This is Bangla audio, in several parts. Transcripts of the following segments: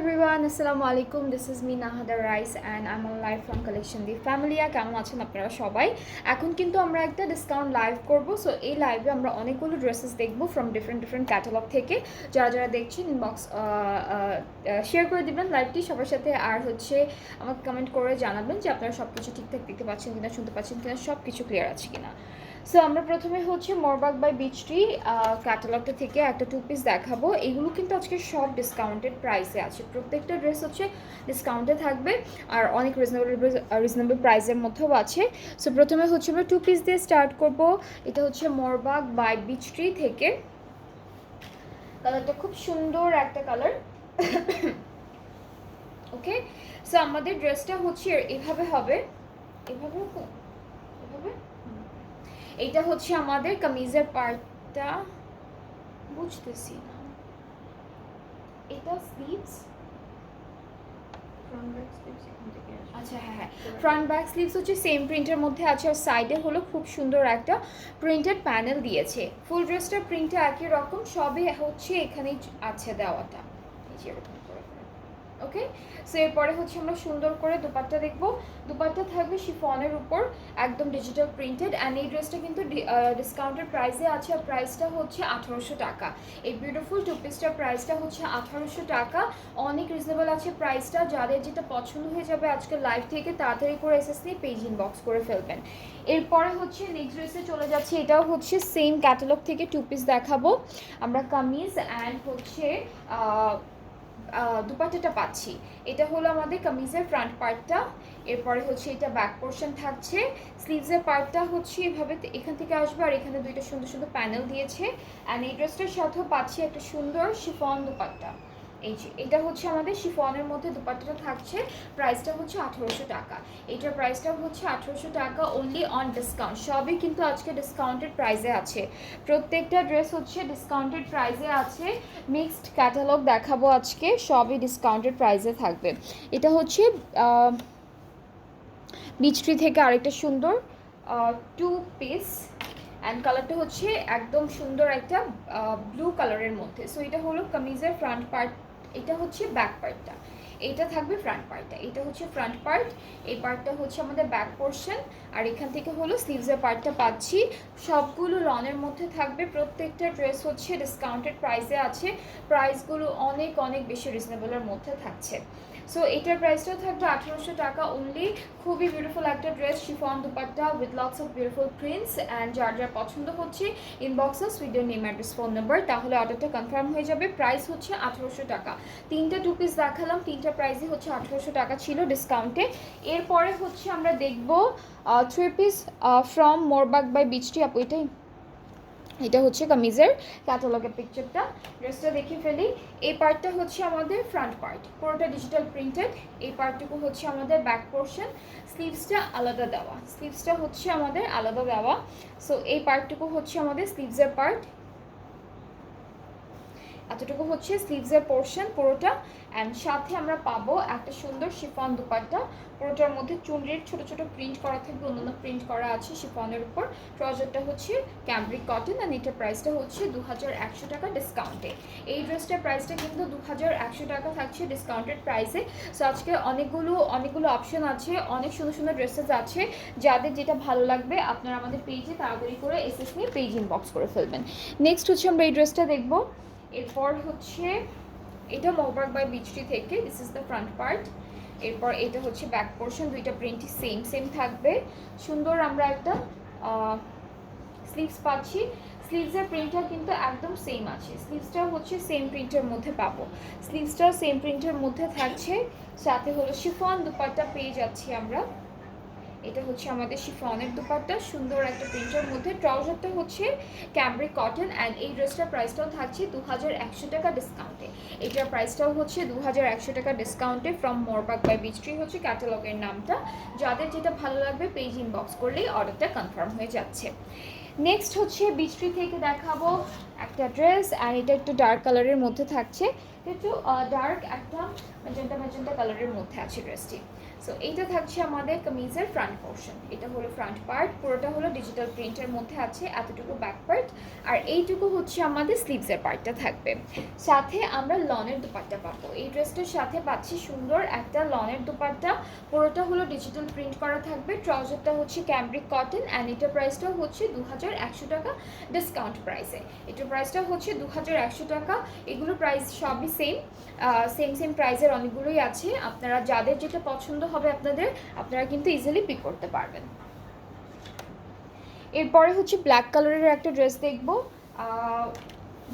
everyone, Assalamu alaikum. This is me Nahada Rice and I'm on live from Collection the Family. কেমন আছেন আপনারা সবাই? এখন কিন্তু আমরা একটা ডিসকাউন্ট লাইভ করব। সো এই লাইভে আমরা অনেকগুলো ড্রেসেস দেখব ফ্রম ডিফারেন্ট ক্যাটালগ থেকে। যারা দেখছেন ইনবক্স শেয়ার করে দিবেন লাইভটি সবার সাথে, আর হচ্ছে আমাকে কমেন্ট করে জানাবেন যে আপনারা সব কিছু ঠিকঠাক দেখতে পাচ্ছেন কিনা, শুনতে পাচ্ছেন কিনা, সব কিছু ক্লিয়ার আছে কিনা। সো আমরা প্রথমে হচ্ছে মোরবাগ বাই বিচ ট্রি ক্যাটালগটা থেকে একটা 2 পিস দেখাবো। এগুলো কিন্তু আজকে সব ডিসকাউন্টেড প্রাইসে আছে, প্রত্যেকটা ড্রেস হচ্ছে ডিসকাউন্টে থাকবে আর অনেক রিজনেবল প্রাইসের মধ্যেও আছে। সো প্রথমে হচ্ছে আমরা 2 পিস দিয়ে স্টার্ট করব। এটা হচ্ছে মোরবাগ বাই বিচ ট্রি থেকে। কালারটা খুব সুন্দর একটা কালার। ওকে, সো আমাদের ড্রেসটা হচ্ছে এভাবে হবে, এভাবে এইটা হচ্ছে আমাদের কামিজের পার্টটা, বুঝতেছি না এটা স্লিভস, আচ্ছা হ্যাঁ, ফ্রন্ট ব্যাক স্লিভস হচ্ছে সেম প্রিন্টের মধ্যে আছে আর সাইডে হলো খুব সুন্দর একটা প্রিন্টেড প্যানেল দিয়েছে। ফুল ড্রেসটা প্রিন্টটা একই রকম, সবই হচ্ছে এখানেই আছে দেওয়াটা, এই যে এরকম করে। ওকে, সো এরপরে হচ্ছে আমরা সুন্দর করে দুপাট্টা দেখবো। দুপাট্টা থাকবে শিফনের উপর, একদম ডিজিটাল প্রিন্টেড। অ্যান্ড এই ড্রেসটা কিন্তু ডিসকাউন্টেড প্রাইসে আছে আর প্রাইসটা হচ্ছে 1800 টাকা। এই বিউটিফুল টু পিসটার প্রাইসটা হচ্ছে 1800 টাকা, অনেক রিজনেবল আছে প্রাইসটা। যাদের যেটা পছন্দ হয়ে যাবে আজকে লাইভ থেকে তাড়াতাড়ি করে এসএসসি পেজ ইনবক্স করে ফেলবেন। এরপরে হচ্ছে নেক্সট ড্রেসে চলে যাচ্ছে। এটাও হচ্ছে সেম ক্যাটালগ থেকে 2 পিস দেখাবো আমরা। কামিজ অ্যান্ড হচ্ছে দুপাট্টাটা পাচ্ছি। এটা হলো আমাদের কামিজের ফ্রন্ট পার্টটা, এরপরে হচ্ছে এটা ব্যাক পোর্শন থাকছে। স্লিভসের পার্টটা হচ্ছে এভাবে এখান থেকে আসবে আর এখানে দুইটা সুন্দর সুন্দর প্যানেল দিয়েছে। অ্যান্ড এই ড্রেসটার সাথেও পাচ্ছি একটা সুন্দর শিফন দুপাট্টা। এই যে এটা হচ্ছে আমাদের শিফনের মধ্যে দুপাট্টাটা থাকছে, প্রাইসটা হচ্ছে 1800 টাকা। এটার প্রাইসটা হচ্ছে 1800 টাকা অনলি অন ডিসকাউন্ট। সবই কিন্তু আজকে ডিসকাউন্টেড প্রাইসে আছে, প্রত্যেকটা ড্রেস হচ্ছে ডিসকাউন্টেড প্রাইসে আছে। মিক্সড ক্যাটালগ দেখাবো আজকে, সবই ডিসকাউন্টেড প্রাইসে থাকবে। এটা হচ্ছে বিচ ট্রি থেকে আরেকটা সুন্দর 2 পিস অ্যান্ড কালারটা হচ্ছে একদম সুন্দর একটা ব্লু কালারের মধ্যে। সো এটা হলো কামিজের ফ্রন্ট পার্ট, এটা হচ্ছে ব্যাক পার্টটা, এটা থাকবে ফ্রন্ট পার্টটা। এটা হচ্ছে ফ্রন্ট পার্ট, এই পার্টটা হচ্ছে আমাদের ব্যাক পোর্শন আর এখান থেকে হলো স্লিভসের পার্টটা পাচ্ছি। সবগুলো লনের মধ্যে থাকবে, প্রত্যেকটা ড্রেস হচ্ছে ডিসকাউন্টেড প্রাইসে আছে। প্রাইসগুলো অনেক অনেক বেশি রিজনেবলের মধ্যে থাকছে। সো এটার প্রাইসটাও থাকবে 1800 টাকা অনলি। খুবই বিউটিফুল একটা dress, chiffon dupatta with lots of beautiful prints. And যার যার পছন্দ হচ্ছে ইনবক্সে সুইডের নেম অ্যাড্রেস ফোন নাম্বার, তাহলে অর্ডারটা কনফার্ম হয়ে যাবে। প্রাইস হচ্ছে 1800 টাকা। তিনটা 2 পিস দেখালাম, তিনটা প্রাইসই হচ্ছে 1800 টাকা ছিল ডিসকাউন্টে। এরপরে হচ্ছে আমরা দেখব 3 পিস ফ্রম মোরবাগ বাই বিচ ট্রি। আপু এটাই, এটা হচ্ছে কামিজের ক্যাটালগের পিকচারটা, ড্রেসটা দেখে ফেলি। এই পার্টটা হচ্ছে আমাদের ফ্রন্ট পার্ট, পুরোটা ডিজিটাল প্রিন্টেড। এই পার্টটুকু হচ্ছে আমাদের ব্যাক পোর্শন, স্লিভসটা আলাদা দেওয়া, স্লিভসটা হচ্ছে আমাদের আলাদা দেওয়া। সো এই পার্টটুকু হচ্ছে আমাদের স্লিভসের পার্ট, এতটুকু হচ্ছে স্লিভসের পোর্শন পুরোটা। অ্যান্ড সাথে আমরা পাবো একটা সুন্দর শিফন দুপাট্টা, পুরোটার মধ্যে চুনরির ছোট ছোট প্রিন্ট করা থাকবে, অন্যান্য প্রিন্ট করা আছে শিফনের উপর। ট্রাউজারটা হচ্ছে ক্যামব্রিক কটন অ্যান্ড এটার প্রাইসটা হচ্ছে 2100 টাকা ডিসকাউন্টে। এই ড্রেসটার প্রাইসটা কিন্তু 2100 টাকা থাকছে ডিসকাউন্টেড প্রাইসে। সো আজকে অনেকগুলো অপশন আছে, অনেক সুন্দর সুন্দর ড্রেসেস আছে। যাদের যেটা ভালো লাগবে আপনারা আমাদের পেজে তাড়াতাড়ি করে এসএস নিয়ে পেজ ইনবক্স করে ফেলবেন। নেক্সট হচ্ছে আমরা এই ড্রেসটা দেখবো। এরপর হচ্ছে এটা মোরবাগ বাই বিচ ট্রি থেকে, this is the front part. এরপর এটা হচ্ছে ব্যাক পোর্শন, দুইটা প্রিন্টই সেম থাকবে। সুন্দর আমরা একটা স্লিভস পাচ্ছি, স্লিভসের প্রিন্টটা কিন্তু একদম সেম আছে, স্লিভসটাও হচ্ছে সেম প্রিন্টের মধ্যে পাবো, স্লিভসটাও সেম প্রিন্টের মধ্যে থাকছে। সাথে হলো শিফন দুপাট্টা পেয়ে যাচ্ছি আমরা। এটা হচ্ছে আমাদের শিফনের দুপাট্টা, সুন্দর একটা প্রিন্টের মধ্যে। ট্রাউজারটা হচ্ছে ক্যামব্রিক কটন অ্যান্ড এই ড্রেসটার প্রাইসটাও থাকছে 2100 টাকা ডিসকাউন্টে। এটার প্রাইসটাও হচ্ছে 2100 টাকা ডিসকাউন্টে ফ্রম মোরবাগ বাই বিচ ট্রি হচ্ছে ক্যাটালগের নামটা। যাদের যেটা ভালো লাগবে পেজ ইনবক্স করলেই অর্ডারটা কনফার্ম হয়ে যাচ্ছে। নেক্সট হচ্ছে বিচ ট্রি থেকে দেখাবো একটা ড্রেস, অ্যান্ড এটা একটু ডার্ক কালারের মধ্যে থাকছে, একটু ডার্ক একটা ম্যাজেন্টা কালারের মধ্যে আছে ড্রেসটি। সো এইটা থাকছে আমাদের কামিজের ফ্রন্ট পোর্শন, এটা হলো ফ্রন্ট পার্ট, পুরোটা হলো ডিজিটাল প্রিন্টের মধ্যে আছে, এতটুকু ব্যাক পার্ট, আর এইটুকু হচ্ছে আমাদের স্লিভসের পার্টটা থাকবে। সাথে আমরা লনের দুপাট্টা পাবো, এই ড্রেসটার সাথে পাচ্ছি সুন্দর একটা লনের দুপাট্টা, পুরোটা হলো ডিজিটাল প্রিন্ট করা থাকবে। ট্রাউজারটা হচ্ছে ক্যামব্রিক কটন অ্যান্ড এটার প্রাইসটা হচ্ছে 2100 টাকা ডিসকাউন্ট প্রাইসে। এটার প্রাইসটা হচ্ছে 2100 টাকা। এগুলো প্রাইস সবই সেম প্রাইসের অনেকগুলোই আছে, আপনারা যাদের যেটা পছন্দ হবে আপনারা কিন্তু ইজিলি পিক করতে পারবেন। এরপরে হচ্ছে ব্ল্যাক কালারের একটা ড্রেস দেখবো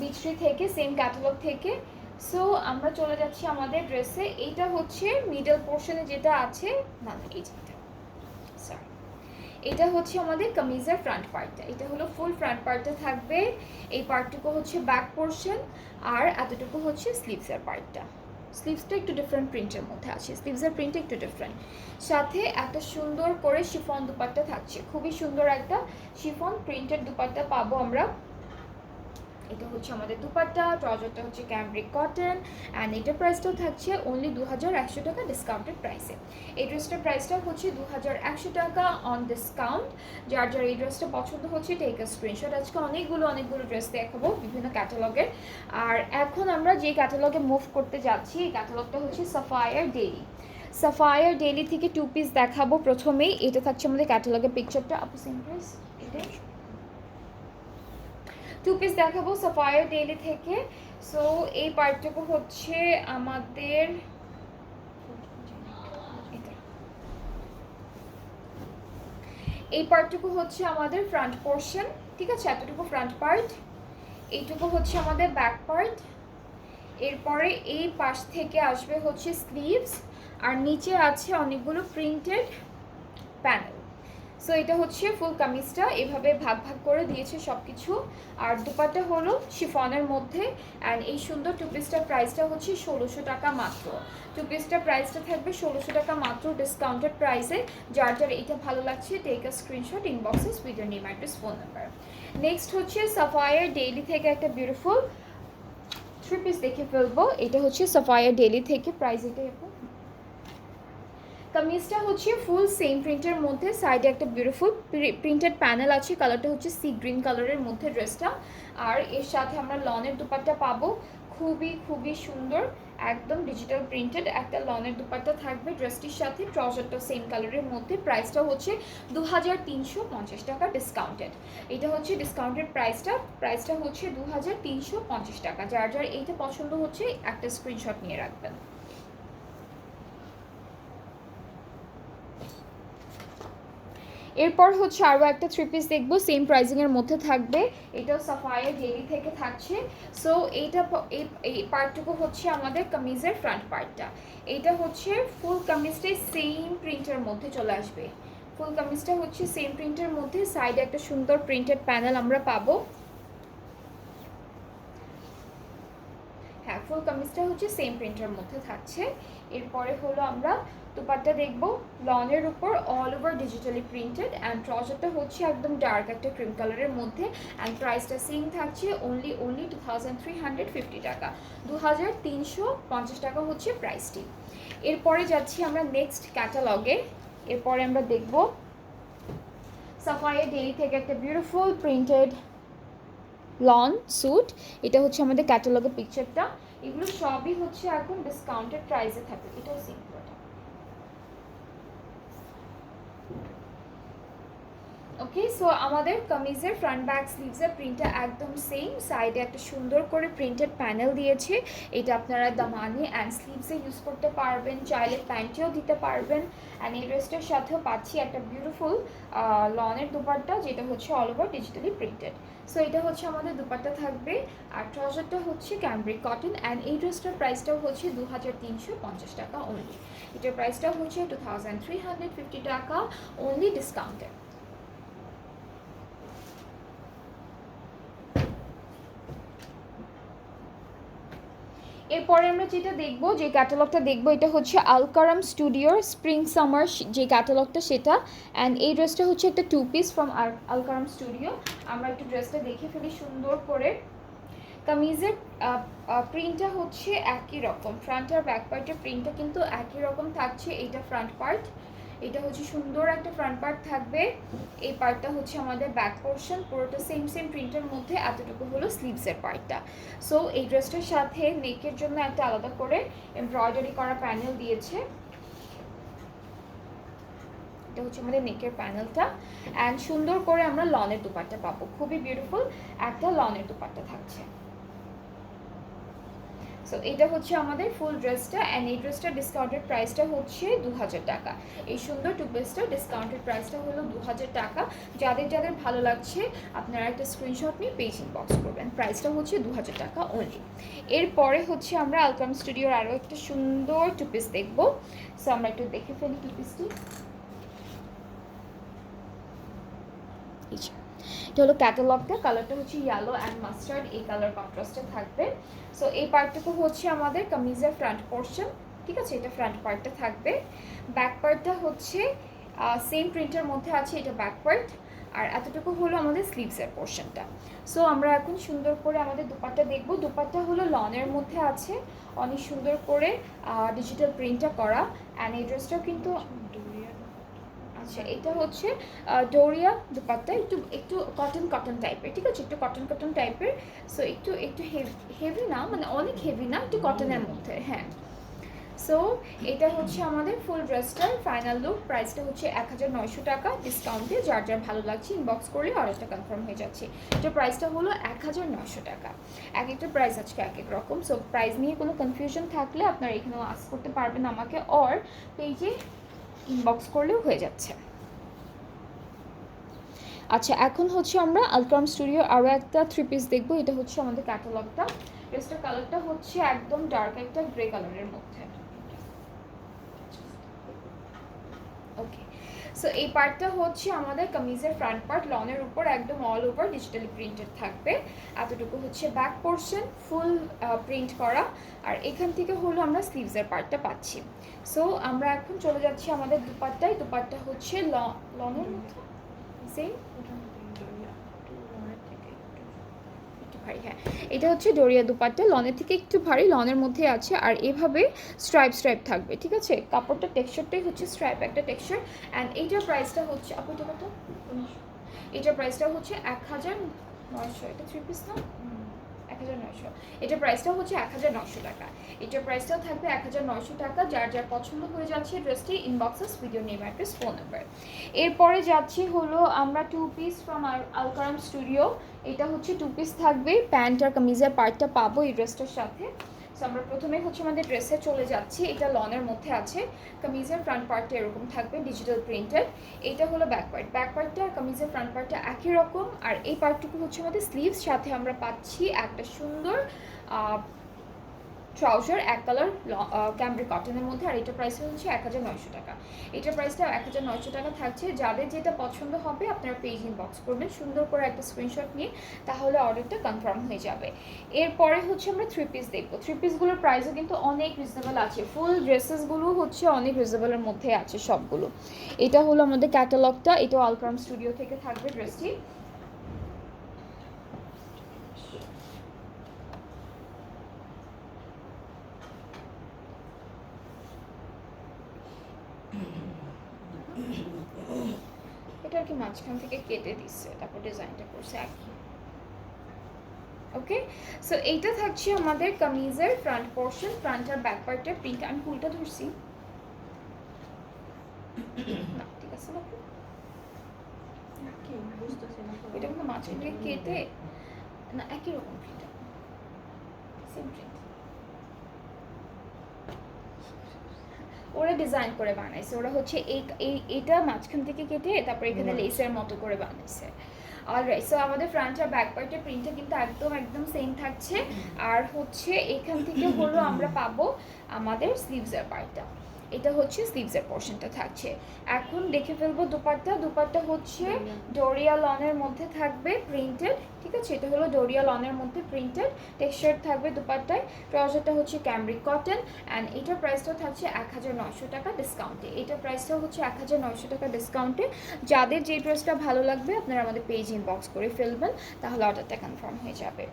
বিচরি থেকে, সেম ক্যাটালগ থেকে। সো আমরা চলে যাচ্ছি আমাদের ড্রেসে। এইটা হচ্ছে মিডল পোর্শনে যেটা আছে, না এই যেটা সরি, এটা হচ্ছে আমাদের কামিজের ফ্রন্ট পার্টটা, এটা হলো ফুল ফ্রন্ট পার্টটা থাকবে। এই পার্টটুকু হচ্ছে ব্যাক পোর্শন, আর এতটুকু হচ্ছে স্লিভসের পার্টটা। স্লিভসটা একটু ডিফারেন্ট প্রিন্টের মধ্যে আছে, স্লিভসের প্রিন্টটা একটু ডিফারেন্ট। সাথে একটা সুন্দর করে শিফন দুপাট্টা থাকছে, খুবই সুন্দর একটা শিফন প্রিন্টেড দুপাট্টা পাবো আমরা। এটা হচ্ছে আমাদের দুপাট্টা, ট্রাউজারটা হচ্ছে ক্যামব্রিক কটন অ্যান্ড এটার প্রাইসটাও থাকছে অনলি 2100 টাকা ডিসকাউন্টেড প্রাইসে। এই ড্রেসটার প্রাইসটা হচ্ছে 2100 টাকা অন ডিসকাউন্ট। যার এই ড্রেসটা পছন্দ হচ্ছে টেক আ স্ক্রিনশট। আজকে অনেকগুলো ড্রেস দেখাবো বিভিন্ন ক্যাটালগের। আর এখন আমরা যে ক্যাটালগে মুভ করতে যাচ্ছি, এই ক্যাটালগটা হচ্ছে সাফায়ার ডেইলি। সাফায়ার ডেইলি থেকে 2 পিস দেখাবো প্রথমেই। এটা থাকছে আমাদের ক্যাটালগের পিকচারটা, আপু সেম প্রাইস এটাই 2 পিস দেখাবো সাফায়ার ডেইলি থেকে। সো এই পার্টটুকু হচ্ছে আমাদের ফ্রন্ট পোর্শন, ঠিক আছে, এতটুকু ফ্রন্ট পার্ট, এইটুকু হচ্ছে আমাদের ব্যাক পার্ট। এরপরে এই পাশ থেকে আসবে হচ্ছে স্লিভস, আর নিচে আছে অনেকগুলো প্রিন্টেড প্যানেল। সো এটা হচ্ছে ফুল কামিজটা, এভাবে ভাগ করে দিয়েছে সব কিছু। আর দুপাট্টা হলো শিফনের মধ্যে। অ্যান্ড এই সুন্দর 2 পিসটার প্রাইসটা হচ্ছে 1600 টাকা মাত্র। 2 পিসটার প্রাইসটা থাকবে 1600 টাকা মাত্র ডিসকাউন্টেড প্রাইসে। যার এটা ভালো লাগছে take a screenshot, inbox us with your name address phone number. Next হচ্ছে সাফায়ার ডেইলি থেকে একটা বিউটিফুল 3 পিস দেখে ফেলবো। এটা হচ্ছে সাফায়ার ডেইলি থেকে, প্রাইস এটাই আপু। কামিজটা হচ্ছে ফুল সেম প্রিন্টের মধ্যে, সাইডে একটা বিউটিফুল প্রিন্টেড প্যানেল আছে, কালারটা হচ্ছে সি গ্রিন কালারের মধ্যে ড্রেসটা। আর এর সাথে আমরা লনের দুপাট্টা পাবো, খুবই সুন্দর, একদম ডিজিটাল প্রিন্টেড একটা লনের দুপাট্টা থাকবে ড্রেসটির সাথে। ট্রাউজারটা সেম কালারের মধ্যে, প্রাইসটা হচ্ছে 2350 টাকা ডিসকাউন্টেড। এটা হচ্ছে ডিসকাউন্টেড প্রাইসটা হচ্ছে 2350 টাকা। যার এইটা পছন্দ হচ্ছে একটা স্ক্রিনশট নিয়ে রাখবেন। এরপর হচ্ছে আরও একটা 3 পিস দেখবো, সেম প্রাইজিংয়ের মধ্যে থাকবে। এটাও সাফায়ার ডেইলি থেকে থাকছে। সো এই পার্টটুকু হচ্ছে আমাদের কামিজের ফ্রন্ট পার্টটা। এইটা হচ্ছে ফুল কামিজটাই সেম প্রিন্টের মধ্যে চলে আসবে। ফুল কামিজটা হচ্ছে সেম প্রিন্টের মধ্যে, সাইডে একটা সুন্দর প্রিন্টেড প্যানেল আমরা পাবো। হ্যাঁ, ফুল কামিজটা হচ্ছে সেম প্রিন্টের মধ্যে থাকছে। এরপরে হলো আমরা দুপাট্টা দেখবো, লনের উপর all over digitally printed and ট্রাউজারটা হচ্ছে একদম ডার্ক একটা ক্রিম কালারের মধ্যে। অ্যান্ড প্রাইসটা সেম থাকছে অনলি 2350 টাকা, 2350 টাকা হচ্ছে প্রাইসটি। এরপরে যাচ্ছি আমরা নেক্সট ক্যাটালগে। এরপরে আমরা দেখবো সাফায়ার ডেইলি থেকে একটা বিউটিফুল প্রিন্টেড লন স্যুট। এটা হচ্ছে আমাদের ক্যাটালগের পিকচারটা। এগুলো সবই হচ্ছে এখন ডিসকাউন্টেড প্রাইসে থাকে। এটাও সেম। ওকে, সো আমাদের কামিজের ফ্রন্ট ব্যাক স্লিভসের প্রিন্টটা একদম সেম, সাইডে একটা সুন্দর করে প্রিন্টেড প্যানেল দিয়েছে। এটা আপনারা দামানি অ্যান্ড স্লিভসে ইউজ করতে পারবেন, চাইলে প্যান্টেও দিতে পারবেন। অ্যান্ড এই ড্রেসটার সাথেও পাচ্ছি একটা বিউটিফুল লনের দুপাট্টা, যেটা হচ্ছে all over digitally printed. So এটা হচ্ছে আমাদের দুপাট্টা থাকবে, আর ট্রাউজারটা হচ্ছে ক্যামব্রিক কটন। অ্যান্ড এই ড্রেসটার প্রাইসটাও হচ্ছে 2350 টাকা অনলি। এটার প্রাইসটাও হচ্ছে 2350 টাকা অনলি ডিসকাউন্টেড। এরপরে আমরা যেটা দেখবো, যে ক্যাটালগটা দেখবো, এটা হচ্ছে আলকারাম স্টুডিওর স্প্রিং সামার যে ক্যাটালগটা সেটা। অ্যান্ড এই ড্রেসটা হচ্ছে একটা 2 পিস ফ্রম আলকারাম স্টুডিও। আমরা একটু ড্রেসটা দেখে ফেলি সুন্দর করে। কামিজের প্রিন্টটা হচ্ছে একই রকম, ফ্রন্ট আর ব্যাক পার্টের প্রিন্টটা কিন্তু একই রকম থাকছে। এইটা ফ্রন্ট পার্ট, এটা হচ্ছে সুন্দর একটা ফ্রন্ট পার্ট থাকবে। এই পার্টটা হচ্ছে আমাদের ব্যাক পোর্শন, পুরোটা সেম সেম প্রিন্টের মধ্যে, এতটুকু হলো স্লিভসের পার্টটা। সো এই ড্রেসটার সাথে নেকের জন্য একটা আলাদা করে এমব্রয়ডারি করা প্যানেল দিয়েছে। এটা হচ্ছে আমাদের নেকের প্যানেলটা। অ্যান্ড সুন্দর করে আমরা লনের দুপাট্টা পাবো, খুবই বিউটিফুল একটা লনের দুপাট্টা থাকছে। সো এটা হচ্ছে আমাদের ফুল ড্রেসটা। অ্যান্ড এই ড্রেসটার ডিসকাউন্টেড প্রাইসটা হচ্ছে 2000 টাকা। এই সুন্দর টু পিসটার ডিসকাউন্টেড প্রাইসটা হলো 2000 টাকা। যাদের যাদের ভালো লাগছে আপনারা একটা স্ক্রিনশট নিয়ে পেজ ইনবক্স করবেন। প্রাইসটা হচ্ছে 2000 টাকা অনলি। এরপরে হচ্ছে আমরা আলকাম স্টুডিওর আরও একটা সুন্দর টু পিস দেখবো। সো আমরা একটু দেখে ফেলি টু পিসটি। এটা হলো ক্যাটালগটা, কালারটা হচ্ছে ইয়েলো অ্যান্ড মাস্টার্ড, এই কালার কন্ট্রাস্টে থাকবে। সো এই পার্টটুকু হচ্ছে আমাদের কামিজের ফ্রন্ট পোর্শন, ঠিক আছে, এটা ফ্রন্ট পার্টটা থাকবে। ব্যাক পার্টটা হচ্ছে সেম প্রিন্টের মধ্যে আছে, এটা ব্যাক পার্ট। আর এতটুকু হলো আমাদের স্লিভসের পোর্শনটা। সো আমরা এখন সুন্দর করে আমাদের দুপাট্টা দেখবো। দুপাট্টা হলো লনের মধ্যে আছে, অনেক সুন্দর করে ডিজিটাল প্রিন্টটা করা। অ্যান্ড এই ড্রেসটাও কিন্তু আচ্ছা, এটা হচ্ছে ডোরিয়া দুপাট্টা, একটু একটু কটন কটন টাইপের, ঠিক আছে, একটু কটন কটন টাইপের। সো একটু একটু হেভি না, মানে অনেক হেভি না, একটু কটনের মধ্যে, হ্যাঁ। সো এটা হচ্ছে আমাদের ফুল ড্রেসটার ফাইনাল লুক। প্রাইসটা হচ্ছে 1900 টাকা ডিসকাউন্টে। যার যার ভালো লাগছে ইনবক্স করলে অর্ডারটা কনফার্ম হয়ে যাচ্ছে। তো প্রাইসটা হলো 1900 টাকা। এক একটা প্রাইস আজকে এক এক রকম। সো প্রাইস নিয়ে কোনো কনফিউশন থাকলে আপনারা এখানেও আস্ক করতে পারবেন আমাকে, অর পেজে ইনবক্স করলেও হয়ে যাচ্ছে। আচ্ছা, এখন হচ্ছে আমরা আলকাম স্টুডিও আরও একটা থ্রি পিস দেখবো। এটা হচ্ছে আমাদের ক্যাটালগটা। ড্রেসটার কালারটা হচ্ছে একদম ডার্ক একটা গ্রে কালারের মধ্যে। ওকে, সো এই পার্টটা হচ্ছে আমাদের কামিজের ফ্রন্ট পার্ট, লনের উপর একদম অল ওভার ডিজিটালি প্রিন্টেড থাকবে। এতটুকু হচ্ছে ব্যাক পোর্শন, ফুল প্রিন্ট করা। আর এখান থেকে হলো আমরা স্লিভসের পার্টটা পাচ্ছি। সো আমরা এখন চলে যাচ্ছি আমাদের দুপাট্টায়। দুপাট্টা হচ্ছে লনের মধ্যে সেম, ভারী, হ্যাঁ, এটা হচ্ছে ডোরিয়া দুপাট্টা, লনের থেকে একটু ভারী, লনের মধ্যে আছে। আর এভাবে স্ট্রাইপ স্ট্রাইপ থাকবে, ঠিক আছে, কাপড়টা টেক্সচারটাই হচ্ছে স্ট্রাইপ একটা টেক্সচার। অ্যান্ড এইটার প্রাইসটা হচ্ছে আপু টাকাটা, এটার প্রাইসটা হচ্ছে 1900। এটা থ্রি পিস না, 1900। এটার প্রাইসটা হচ্ছে 1900 টাকা। এটার প্রাইসটাও থাকবে 1900 টাকা। যার যার পছন্দ হয়ে যাচ্ছে ড্রেসটি inboxes video name address phone number. এরপরে যাচ্ছি হলো আমরা two piece from Alkaram Studio. এটা হচ্ছে টু পিস থাকবে, প্যান্ট আর কামিজের পার্টটা পাবো এই ড্রেসটার সাথে। সো আমরা প্রথমে হচ্ছে আমাদের ড্রেসে চলে যাচ্ছি। এটা লনের মধ্যে আছে, কামিজের ফ্রন্ট পার্টটা এরকম থাকবে ডিজিটাল প্রিন্টেড। এইটা হলো ব্যাক পার্ট, ব্যাক পার্টটা আর কামিজের ফ্রন্ট পার্টটা একই রকম। আর এই পার্টটুকু হচ্ছে আমাদের স্লিভস, সাথে আমরা পাচ্ছি একটা সুন্দর ট্রাউজার এক কালার ক্যামব্রি কটনের মধ্যে। আর এটার প্রাইস হচ্ছে 1900 টাকা। এটার প্রাইসটা 1900 টাকা থাকছে। যাদের যেটা পছন্দ হবে আপনারা পেজ ইনবক্স করবেন সুন্দর করে একটা স্ক্রিনশট নিয়ে, তাহলে অর্ডারটা কনফার্ম হয়ে যাবে। এরপরে হচ্ছে আমরা থ্রি পিস দেখবো। থ্রি পিসগুলোর প্রাইসও কিন্তু অনেক রিজনেবল আছে, ফুল ড্রেসেসগুলো হচ্ছে অনেক রিজনেবলের মধ্যে আছে সবগুলো। এটা হলো আমাদের ক্যাটালগটা, এটাও আলকারাম স্টুডিও থেকে থাকবে ড্রেসটি। এটা আর কি মাঝখান থেকে কেটে দিচ্ছে, তারপর ডিজাইনটা করছে একই। ওকে, সো এইটা থাকছে আমাদের কামিজের ফ্রন্ট পোর্শন, ফ্রন্ট আর ব্যাক পার্টের প্রিন্ট। আমি ফুলটা ধরছি না, ঠিক আছে না, এটা কিন্তু মাঝখান থেকে কেটে না, একই রকম প্রিন্ট, সেম প্রিন্ট ওরা ডিজাইন করে বানাইছে। ওরা হচ্ছে এইটা মাঝখান থেকে কেটে তারপর এখানে লেসের মতো করে বানাইছে। অলরাইট, সো আমাদের ফ্রন্ট আর ব্যাক পার্টের প্রিন্টটা কিন্তু একদম সেম থাকছে। আর হচ্ছে এখান থেকে হলো আমরা পাবো আমাদের স্লিভসের পার্টটা। এটা হচ্ছে স্লিভসের পোর্শনটা থাকছে। এখন দেখে ফেলবো দুপাট্টা। দুপাট্টা হচ্ছে ডোরিয়া লনের মধ্যে থাকবে প্রিন্টেড, ঠিক ঠিক আছে। এটা হলো ডোরিয়া লনের মধ্যে প্রিন্টেড, টেক্সচার থাকবে দুপাট্টায়। ট্রাউজারটা হচ্ছে ক্যামব্রিক কটন অ্যান্ড এটার প্রাইসটাও থাকছে 1900 টাকা ডিসকাউন্টে। এটার প্রাইসটাও হচ্ছে 1900 টাকা ডিসকাউন্টে। যাদের যে ড্রেসটা ভালো লাগবে আপনারা আমাদের পেজ ইনবক্স করে ফেলবেন, তাহলে অর্ডারটা কনফার্ম হয়ে যাবে।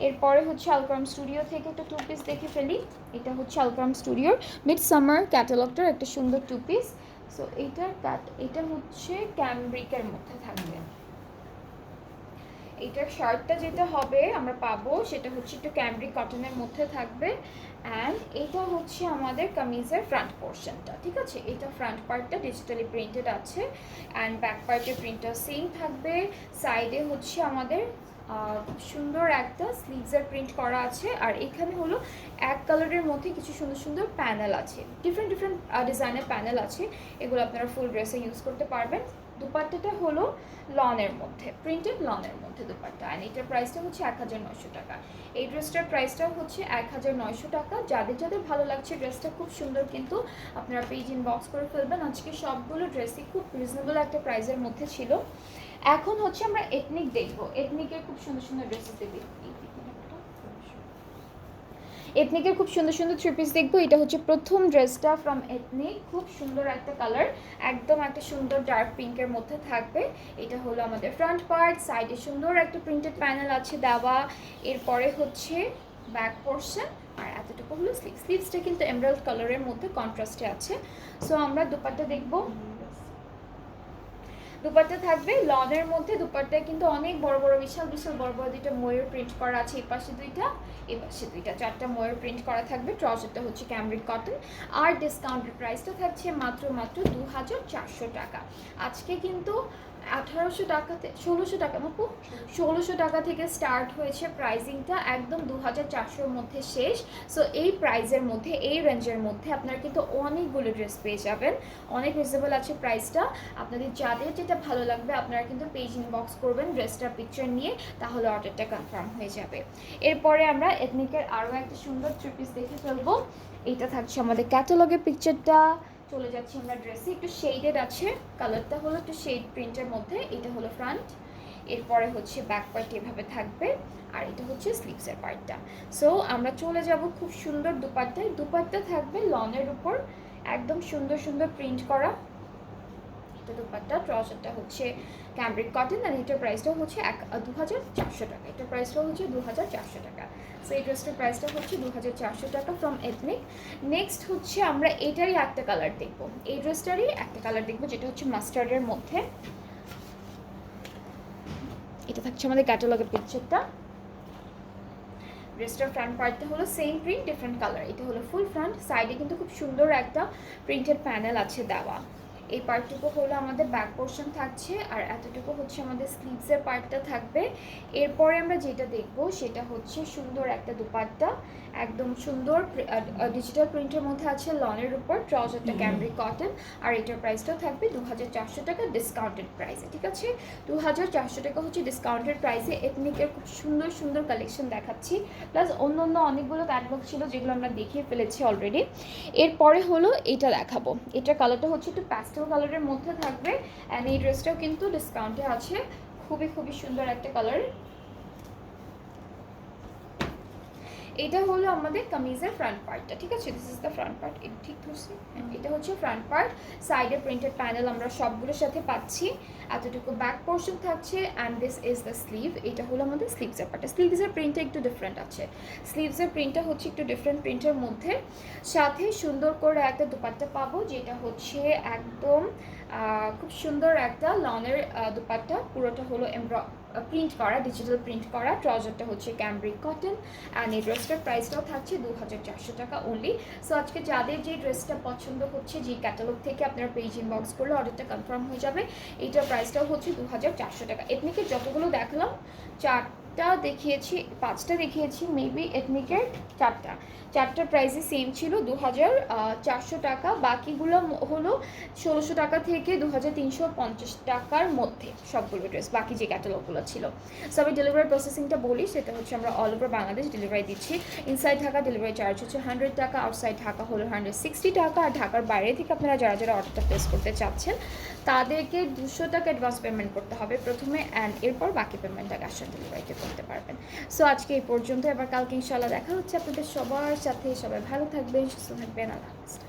এরপরে হচ্ছে আলকারাম স্টুডিও থেকে একটা 2 পিস দেখে ফেলি। এটা হচ্ছে আলকারাম স্টুডিওর মিড সামার ক্যাটালগটার একটা সুন্দর 2 পিস। সো এটা হচ্ছে ক্যামব্রিকের মধ্যে থাকবে। এইটার শার্টটা যেটা হবে আমরা পাবো সেটা হচ্ছে একটু ক্যামব্রিক কটনের মধ্যে থাকবে অ্যান্ড এটা হচ্ছে আমাদের কামিজের ফ্রন্ট পোর্শনটা, ঠিক আছে। এটা ফ্রন্ট পার্টটা ডিজিটালি প্রিন্টেড আছে অ্যান্ড ব্যাক পার্টের প্রিন্টটা সেম থাকবে। সাইডে হচ্ছে আমাদের খুব সুন্দর একটা স্লিভসের প্রিন্ট করা আছে আর এখানে হলো এক কালারের মধ্যে কিছু সুন্দর সুন্দর প্যানেল আছে, ডিফারেন্ট ডিজাইনের প্যানেল আছে। এগুলো আপনারা ফুল ড্রেসে ইউজ করতে পারবেন। দুপাট্টাটা হলো লনের মধ্যে, প্রিন্টেড লনের মধ্যে দুপাট্টা অ্যান্ড এটার প্রাইসটা হচ্ছে 1900 টাকা। এই ড্রেসটার প্রাইসটাও হচ্ছে 1900 টাকা। যাদের যাদের ভালো লাগছে ড্রেসটা খুব সুন্দর, কিন্তু আপনারা পেজ ইনবক্স করে ফেলবেন। আজকে সবগুলো ড্রেসই খুব রিজনেবল একটা প্রাইসের মধ্যে ছিল। এখন হচ্ছে আমরা এথনিক দেখবো, এথনিকের খুব সুন্দর সুন্দর ড্রেসেস দেখবো। এথনিকের খুব সুন্দর সুন্দর 3 পিস দেখবো। এটা হচ্ছে প্রথম ড্রেসটা ফ্রম এথনিক, খুব সুন্দর একটা কালার, একদম একটা সুন্দর ডার্ক পিঙ্কের মধ্যে থাকবে। এটা হলো আমাদের ফ্রন্ট পার্ট, সাইডে সুন্দর একটা প্রিন্টেড প্যানেল আছে দেওয়া। এরপরে হচ্ছে ব্যাক পোর্শন আর এতটুকু হলো স্লিভসটা কিন্তু এমরাল্ড কালারের মধ্যে কন্ট্রাস্টে আছে। সো আমরা দুপাট্টা দেখবো। দুপাট্টা থাকবে লনের মধ্যে। দুপাট্টায় কিন্তু অনেক বড় বড় বিশাল বিশাল বড় বড় দুইটা ময়ূর প্রিন্ট করা আছে, এই পাশে দুইটা এই পাশে দুইটা, 4টা ময়ূর প্রিন্ট করা থাকবে। ট্রাউজারটা হচ্ছে ক্যামব্রিক কটন আর ডিসকাউন্টের প্রাইসটা থাকছে মাত্র 2400 টাকা। আজকে কিন্তু 1800 টাকাতে 1600 টাকা মাপু 1600 টাকা থেকে স্টার্ট হয়েছে প্রাইজিংটা, একদম 2400-র মধ্যে শেষ। সো এই প্রাইজের মধ্যে, এই রেঞ্জের মধ্যে আপনারা কিন্তু অনেকগুলো ড্রেস পেয়ে যাবেন, অনেক রিজনেবল আছে প্রাইসটা। আপনাদের যাদের যেটা ভালো লাগবে আপনারা কিন্তু পেজ ইনবক্স করবেন ড্রেসটার পিকচার নিয়ে, তাহলে অর্ডারটা কনফার্ম হয়ে যাবে। এরপরে আমরা এথনিকের আরও একটা সুন্দর 3 পিস দেখে ফেলবো। এটা থাকছে আমাদের ক্যাটালগের পিকচারটা। চলে যাচ্ছি আমরা ড্রেসে, একটু শেডেড আছে, কালারটা হলো একটু শেড প্রিন্টের মধ্যে। এটা হলো ফ্রন্ট, এরপরে হচ্ছে ব্যাক পার্ট এভাবে থাকবে আর এটা হচ্ছে স্লিভসের পার্টটা। সো আমরা চলে যাব খুব সুন্দর দুপাট্টায়। দুপাট্টা থাকবে লনের উপর, একদম সুন্দর সুন্দর প্রিন্ট করা। এটা দুপাট্টা, ট্রাউজারটা হচ্ছে ক্যামব্রিক কটন আর এটার প্রাইসটাও হচ্ছে 2400 টাকা। এটার প্রাইসটাও হচ্ছে 2400 টাকা। সো এই ড্রেসটার প্রাইসটা হচ্ছে 2400 টাকা ফ্রম এথনিক। নেক্সট হচ্ছে আমরা এটারই একটা কালার দেখবো, এই ড্রেসটারই একটা কালার দেখবো যেটা হচ্ছে মাস্টার্ডের মধ্যে। এটা থাকছে আমাদের ক্যাটালগের পিকচারটা। ড্রেসটার ফ্রন্ট পার্টটা হলো সেম প্রিন্ট, ডিফারেন্ট কালার। এটা হলো ফুল ফ্রন্ট, সাইডে কিন্তু খুব সুন্দর একটা প্রিন্টেড প্যানেল আছে দেওয়া। এই পার্টটুকু হলো আমাদের ব্যাক পোর্শন থাকছে আর এতটুকু হচ্ছে আমাদের স্লিভসের পার্টটা থাকবে। এরপরে আমরা যেটা দেখবো সেটা হচ্ছে সুন্দর একটা দুপাট্টা, একদম সুন্দর ডিজিটাল প্রিন্টের মধ্যে আছে লনের উপর। ট্রাউজারটা ক্যামব্রিক কটন আর এটার প্রাইসটাও থাকবে 2400 টাকা ডিসকাউন্টেড প্রাইসে, ঠিক আছে। 2400 টাকা হচ্ছে ডিসকাউন্টেড প্রাইসে। এথনিকের খুব সুন্দর সুন্দর কালেকশন দেখাচ্ছি, প্লাস অন্য অন্য অনেকগুলো ক্যাটালগ ছিল যেগুলো আমরা দেখিয়ে ফেলেছি অলরেডি। এরপরে হলো এটা দেখাবো, এটার কালারটা হচ্ছে একটু প্যাস্টেল কালারের মধ্যে থাকবে অ্যান্ড এই ড্রেসটাও কিন্তু ডিসকাউন্টে আছে। খুবই খুবই সুন্দর একটা কালার। এটা হলো আমাদের কামিজের ফ্রন্ট পার্টটা, ঠিক আছে। This is the front part, ঠিক ধরছি, এটা হচ্ছে ফ্রন্ট পার্ট। সাইডে প্রিন্টেড প্যানেল আমরা সবগুলোর সাথে পাচ্ছি। এতটুকু ব্যাক পোর্শন থাকছে and this is the sleeve. এটা হলো আমাদের স্লিভসের পার্টটা। স্লিভসের প্রিন্টটা একটু ডিফারেন্ট আছে, স্লিভসের প্রিন্টটা হচ্ছে একটু ডিফারেন্ট প্রিন্টের মধ্যে। সাথে সুন্দর করে একটা দুপাট্টা পাবো যেটা হচ্ছে একদম খুব সুন্দর একটা লনের দুপাট্টা। পুরোটা হলো প্রিন্ট করা, ডিজিটাল প্রিন্ট করা। ট্রাউজারটা হচ্ছে ক্যামব্রিক কটন অ্যান্ড এই ড্রেসটার প্রাইসটাও থাকছে 2400 টাকা অনলি। সো আজকে যাদের যে ড্রেসটা পছন্দ হচ্ছে, যে ক্যাটালগ থেকে আপনারা পেজ ইনবক্স করলে অর্ডারটা কনফার্ম হয়ে যাবে। এইটার প্রাইসটাও হচ্ছে 2400 টাকা। এথনিকের যতগুলো দেখালাম, 4টা দেখিয়েছি, 5টা দেখিয়েছি মেবি, এথনিকের 4টার প্রাইসই সেম ছিল 2400 টাকা। বাকিগুলো হলো 1600 টাকা থেকে 2350 টাকার মধ্যে সবগুলো ড্রেস, বাকি যে ক্যাটালগুলো ছিল। সো আমি ডেলিভারি প্রসেসিংটা বলি, সেটা হচ্ছে আমরা অল ওভার বাংলাদেশ ডেলিভারি দিচ্ছি। ইনসাইড ঢাকা ডেলিভারি চার্জ হচ্ছে 100 টাকা, আউটসাইড ঢাকা হলো 160 টাকা। আর ঢাকার বাইরে থেকে আপনারা যারা যারা অর্ডারটা প্লেস করতে চাচ্ছেন তাদেরকে 200 টাকা অ্যাডভান্স পেমেন্ট করতে হবে প্রথমে, অ্যান্ড এরপর বাকি পেমেন্টটা ক্যাশ অন ডেলিভারিতে করতে পারবেন। সো আজকে এই পর্যন্ত, এবার কালকে ইনশাল্লাহ দেখা হচ্ছে আপনাদের সবার সাথে। সবাই ভালো থাকবেন, সুস্থ থাকবেন, আল্লাহ হাফেজ।